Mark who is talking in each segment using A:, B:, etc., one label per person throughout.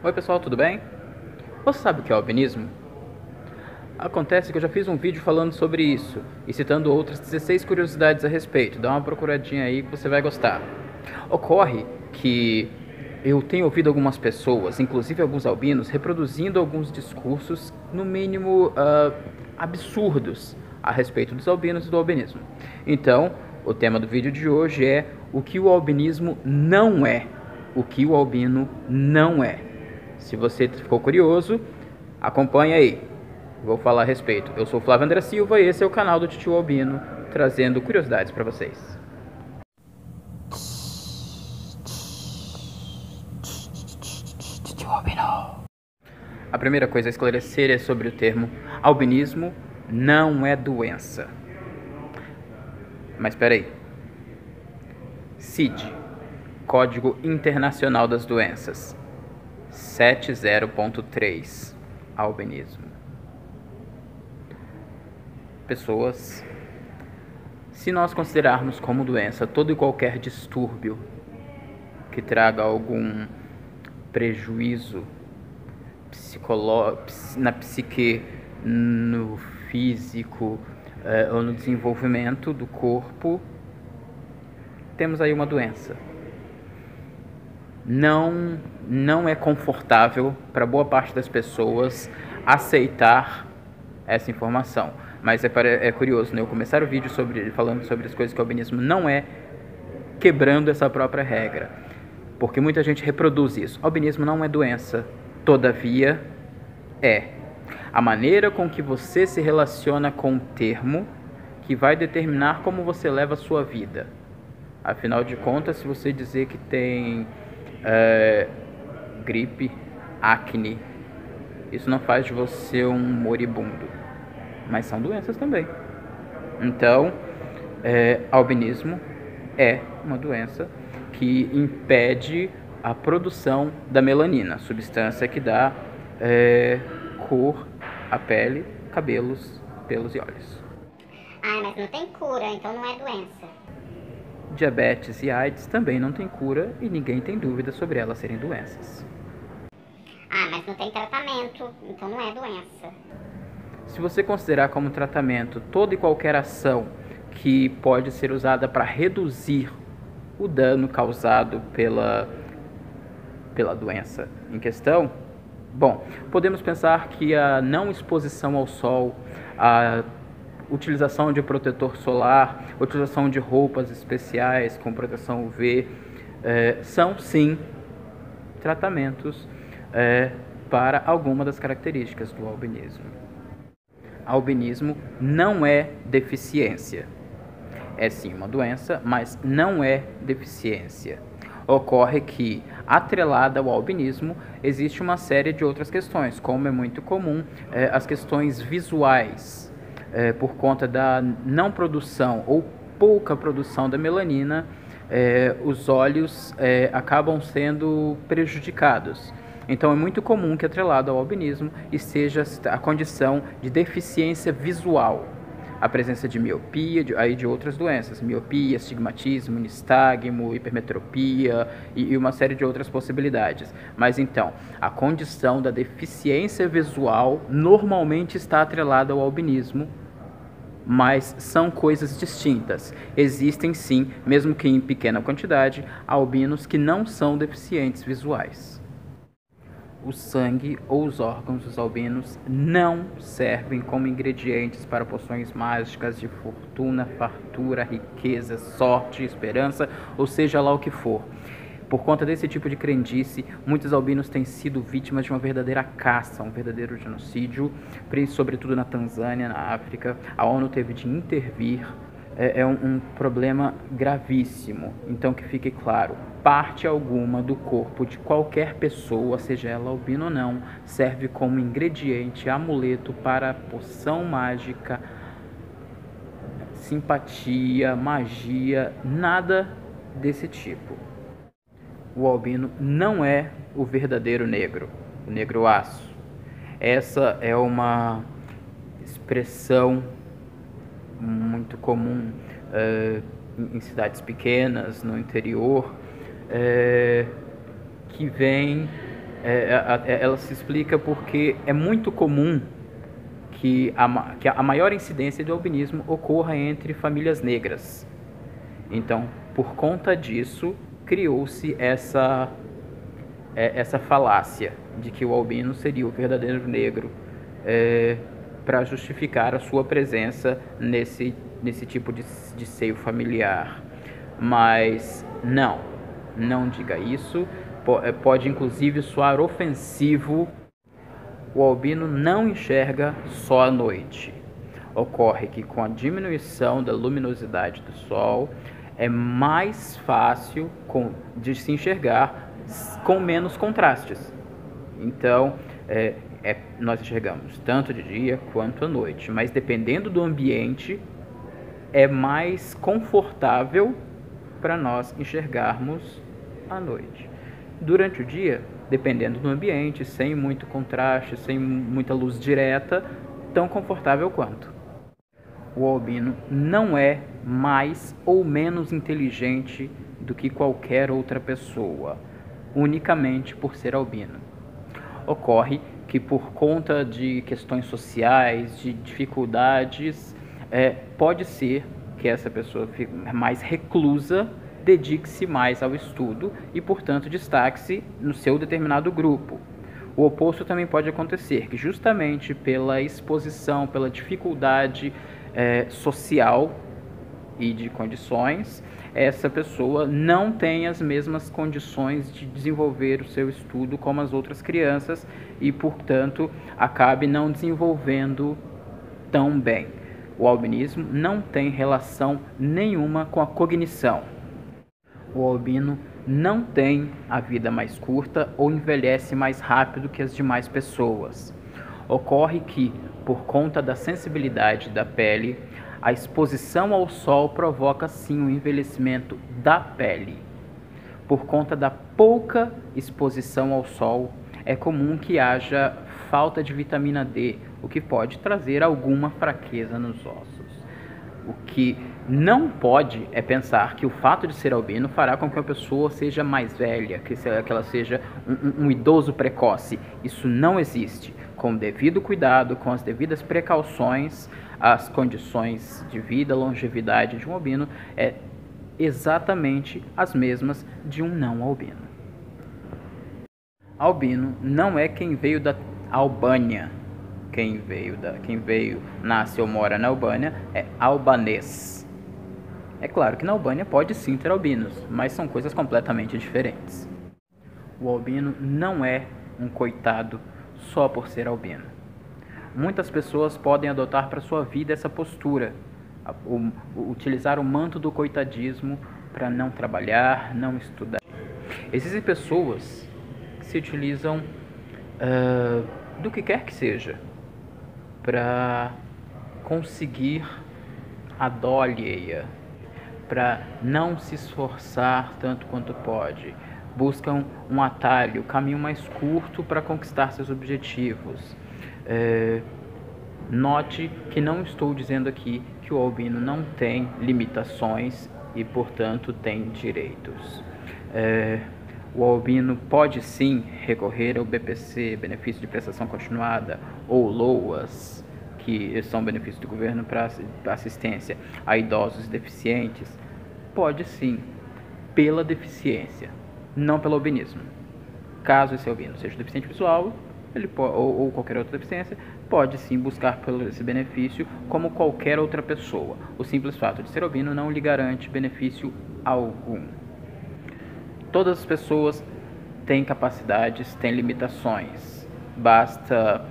A: Oi pessoal, tudo bem? Você sabe o que é albinismo? Acontece que eu já fiz um vídeo falando sobre isso e citando outras 16 curiosidades a respeito. Dá uma procuradinha aí que você vai gostar. Ocorre que eu tenho ouvido algumas pessoas, inclusive alguns albinos, reproduzindo alguns discursos, no mínimo absurdos, a respeito dos albinos e do albinismo. Então, o tema do vídeo de hoje é o que o albinismo não é. O que o albino não é. Se você ficou curioso, acompanha aí. Vou falar a respeito. Eu sou o Flávio André Silva e esse é o canal do Titio Albino, trazendo curiosidades para vocês. Titio Albino. A primeira coisa a esclarecer é sobre o termo albinismo não é doença. Mas espera aí. CID, Código Internacional das Doenças, 70.3, albinismo. Pessoas, se nós considerarmos como doença todo e qualquer distúrbio que traga algum prejuízo na psique, no físico ou no desenvolvimento do corpo, temos aí uma doença. Não é confortável para boa parte das pessoas aceitar essa informação. Mas é curioso, né? Eu começar o vídeo falando sobre as coisas que o albinismo não é, quebrando essa própria regra. Porque muita gente reproduz isso. Albinismo não é doença, todavia é. A maneira com que você se relaciona com o termo que vai determinar como você leva a sua vida. Afinal de contas, se você dizer que tem gripe, acne, isso não faz de você um moribundo, mas são doenças também. Então, albinismo é uma doença que impede a produção da melanina, substância que dá cor à pele, cabelos, pelos e olhos.
B: Ah, mas não tem cura, então não é doença.
A: Diabetes e AIDS também não tem cura e ninguém tem dúvida sobre elas serem doenças.
B: Ah, mas não tem tratamento, então não é doença.
A: Se você considerar como tratamento toda e qualquer ação que pode ser usada para reduzir o dano causado pela doença em questão, bom, podemos pensar que a não exposição ao sol, a utilização de protetor solar, utilização de roupas especiais com proteção UV, são sim tratamentos para alguma das características do albinismo. Albinismo não é deficiência. É sim uma doença, mas não é deficiência. Ocorre que, atrelada ao albinismo, existe uma série de outras questões, como é muito comum, as questões visuais, por conta da não produção ou pouca produção da melanina, os olhos acabam sendo prejudicados. Então é muito comum que, atrelado ao albinismo, esteja a condição de deficiência visual, a presença de miopia, de outras doenças, miopia, astigmatismo, nistagmo, hipermetropia e uma série de outras possibilidades. Mas então, a condição da deficiência visual normalmente está atrelada ao albinismo, mas são coisas distintas. Existem sim, mesmo que em pequena quantidade, albinos que não são deficientes visuais. O sangue ou os órgãos dos albinos não servem como ingredientes para poções mágicas de fortuna, fartura, riqueza, sorte, esperança, ou seja lá o que for. Por conta desse tipo de crendice, muitos albinos têm sido vítimas de uma verdadeira caça, um verdadeiro genocídio, sobretudo na Tanzânia, na África. A ONU teve de intervir. É um problema gravíssimo. Então, que fique claro, parte alguma do corpo de qualquer pessoa, seja ela albina ou não, serve como ingrediente, amuleto para poção mágica, simpatia, magia, nada desse tipo. O albino não é o verdadeiro negro, o negro aço. Essa é uma expressão muito comum em cidades pequenas, no interior, que vem ela se explica porque é muito comum que a maior incidência do albinismo ocorra entre famílias negras. Então, por conta disso, criou-se essa falácia de que o albino seria o verdadeiro negro, para justificar a sua presença nesse tipo de seio familiar. Mas não diga isso. Pode inclusive soar ofensivo. O albino não enxerga só à noite. Ocorre que com a diminuição da luminosidade do sol é mais fácil de se enxergar com menos contrastes. Então, nós enxergamos tanto de dia quanto à noite, mas dependendo do ambiente, é mais confortável para nós enxergarmos à noite. Durante o dia, dependendo do ambiente, sem muito contraste, sem muita luz direta, tão confortável quanto. O albino não é mais ou menos inteligente do que qualquer outra pessoa, unicamente por ser albino. Ocorre que por conta de questões sociais, de dificuldades, pode ser que essa pessoa fique mais reclusa, dedique-se mais ao estudo e, portanto, destaque-se no seu determinado grupo. O oposto também pode acontecer, que justamente pela exposição, pela dificuldade social e de condições, essa pessoa não tem as mesmas condições de desenvolver o seu estudo como as outras crianças e, portanto, acabe não desenvolvendo tão bem. O albinismo não tem relação nenhuma com a cognição. O albino não tem a vida mais curta ou envelhece mais rápido que as demais pessoas. Ocorre que, por conta da sensibilidade da pele, a exposição ao sol provoca sim o envelhecimento da pele. Por conta da pouca exposição ao sol, é comum que haja falta de vitamina D, o que pode trazer alguma fraqueza nos ossos. O que não pode é pensar que o fato de ser albino fará com que uma pessoa seja mais velha, que ela seja um idoso precoce. Isso não existe. Com o devido cuidado, com as devidas precauções, as condições de vida, longevidade de um albino é exatamente as mesmas de um não albino. Albino não é quem veio da Albânia. Quem veio, nasce ou mora na Albânia é albanês. É claro que na Albânia pode sim ter albinos, mas são coisas completamente diferentes. O albino não é um coitado só por ser albino. Muitas pessoas podem adotar para sua vida essa postura, utilizar o manto do coitadismo para não trabalhar, não estudar. Existem pessoas que se utilizam do que quer que seja para conseguir a dó alheia, para não se esforçar tanto quanto pode. Buscam um atalho, o caminho mais curto para conquistar seus objetivos. Note que não estou dizendo aqui que o albino não tem limitações e, portanto, tem direitos. O albino pode sim recorrer ao BPC, benefício de prestação continuada, ou LOAS, que são benefícios do governo para assistência a idosos e deficientes. Pode sim, pela deficiência, não pelo albinismo. Caso esse albino seja deficiente visual, ou qualquer outra deficiência, pode sim buscar por esse benefício como qualquer outra pessoa. O simples fato de ser albino não lhe garante benefício algum. Todas as pessoas têm capacidades, têm limitações. Basta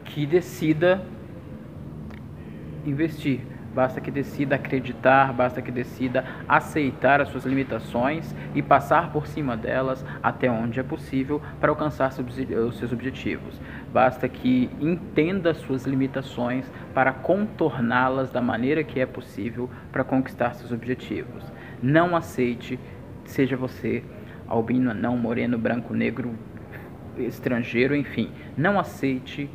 A: que decida investir. Basta que decida acreditar, basta que decida aceitar as suas limitações e passar por cima delas até onde é possível para alcançar os seus objetivos. Basta que entenda as suas limitações para contorná-las da maneira que é possível para conquistar seus objetivos. Não aceite, seja você albino, anão, moreno, branco, negro, estrangeiro, enfim, não aceite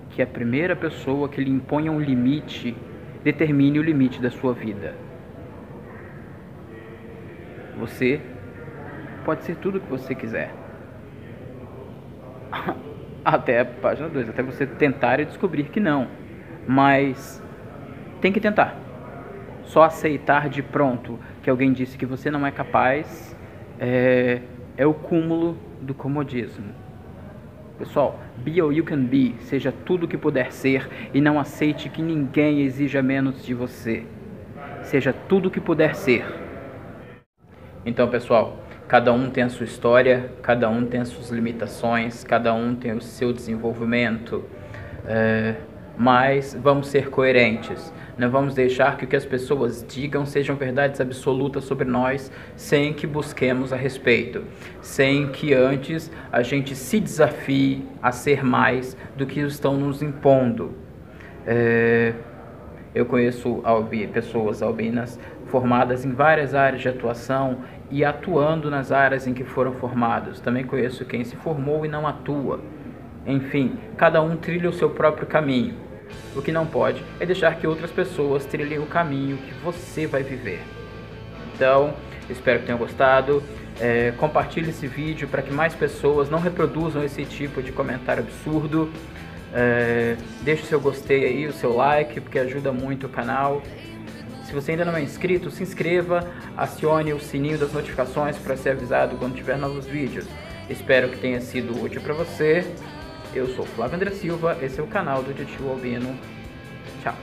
A: que a primeira pessoa que lhe imponha um limite determine o limite da sua vida. Você pode ser tudo o que você quiser. Até a página 2, até você tentar e descobrir que não. Mas tem que tentar. Só aceitar de pronto que alguém disse que você não é capaz é o cúmulo do comodismo. Pessoal, be all you can be, seja tudo o que puder ser e não aceite que ninguém exija menos de você. Seja tudo o que puder ser. Então, pessoal, cada um tem a sua história, cada um tem as suas limitações, cada um tem o seu desenvolvimento, mas vamos ser coerentes. Não vamos deixar que o que as pessoas digam sejam verdades absolutas sobre nós, sem que busquemos a respeito, sem que antes a gente se desafie a ser mais do que estão nos impondo. Eu conheço pessoas albinas formadas em várias áreas de atuação e atuando nas áreas em que foram formados. Também conheço quem se formou e não atua. Enfim, cada um trilha o seu próprio caminho. O que não pode é deixar que outras pessoas trilhem o caminho que você vai viver. Então, espero que tenham gostado. Compartilhe esse vídeo para que mais pessoas não reproduzam esse tipo de comentário absurdo. Deixe o seu gostei aí, o seu like, porque ajuda muito o canal. Se você ainda não é inscrito, se inscreva, acione o sininho das notificações para ser avisado quando tiver novos vídeos. Espero que tenha sido útil para você. Eu sou Flávio André Silva, esse é o canal do Titio Albino. Tchau!